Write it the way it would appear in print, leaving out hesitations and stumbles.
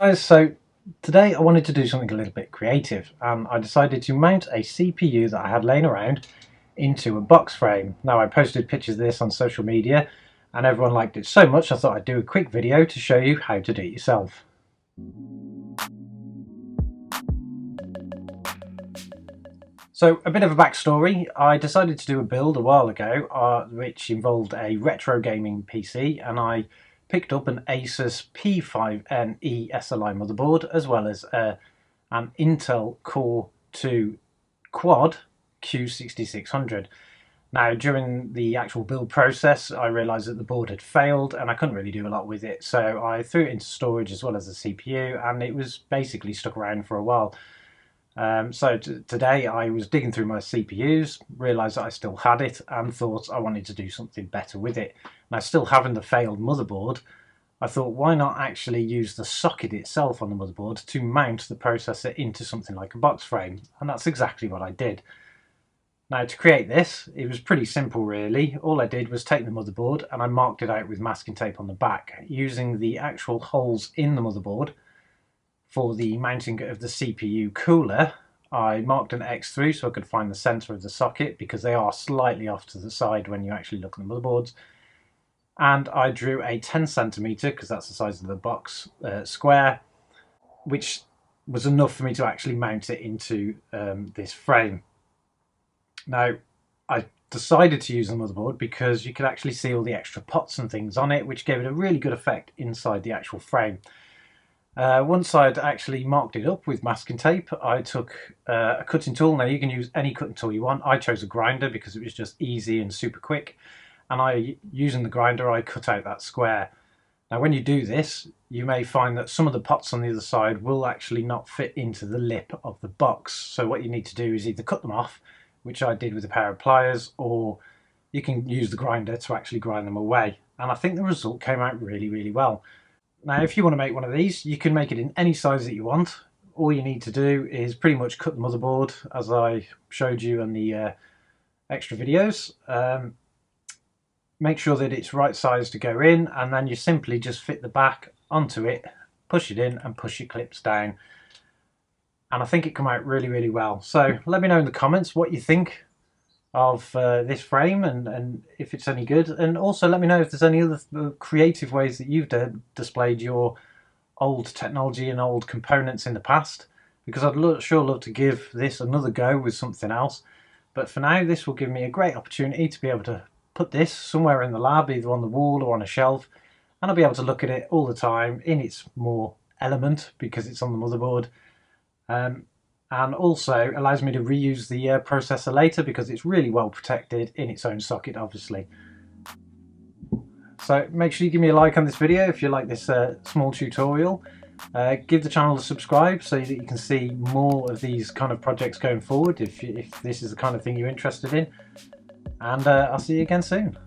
Guys, so today I wanted to do something a little bit creative, and I decided to mount a CPU that I had laying around into a box frame. Now, I posted pictures of this on social media and everyone liked it so much I thought I'd do a quick video to show you how to do it yourself. So, a bit of a backstory. I decided to do a build a while ago which involved a retro gaming PC, and I picked up an Asus P5NE SLI motherboard as well as an Intel Core 2 Quad Q6600. Now, during the actual build process, I realised that the board had failed and I couldn't really do a lot with it, so I threw it into storage as well as the CPU, and it was basically stuck around for a while. Today I was digging through my CPUs, realised that I still had it and thought I wanted to do something better with it. Now, still having the failed motherboard, I thought, why not actually use the socket itself on the motherboard to mount the processor into something like a box frame, and that's exactly what I did. Now, to create this, it was pretty simple really. All I did was take the motherboard and I marked it out with masking tape on the back using the actual holes in the motherboard. For the mounting of the CPU cooler, I marked an X through so I could find the center of the socket, because they are slightly off to the side when you actually look at the motherboards. And I drew a 10 centimeter, because that's the size of the box, square, which was enough for me to actually mount it into this frame. Now, I decided to use the motherboard because you could actually see all the extra pots and things on it, which gave it a really good effect inside the actual frame. Once I'd actually marked it up with masking tape, I took a cutting tool. Now, you can use any cutting tool you want. I chose a grinder because it was just easy and super quick. And using the grinder, I cut out that square. Now, when you do this, you may find that some of the pots on the other side will actually not fit into the lip of the box. So what you need to do is either cut them off, which I did with a pair of pliers, or you can use the grinder to actually grind them away. And I think the result came out really, really well. Now, if you want to make one of these, you can make it in any size that you want. All you need to do is pretty much cut the motherboard, as I showed you in the extra videos. Make sure that it's right size to go in, and then you simply just fit the back onto it, push it in and push your clips down. And I think it came out really, really well. So let me know in the comments what you think of this frame, and if it's any good, and also let me know if there's any other creative ways that you've displayed your old technology and old components in the past, because I'd sure love to give this another go with something else. But for now, this will give me a great opportunity to be able to put this somewhere in the lab, either on the wall or on a shelf, and I'll be able to look at it all the time in its more element because it's on the motherboard. And also allows me to reuse the processor later because it's really well protected in its own socket, obviously. So make sure you give me a like on this video if you like this small tutorial. Give the channel a subscribe so that you can see more of these kind of projects going forward if this is the kind of thing you're interested in. And I'll see you again soon.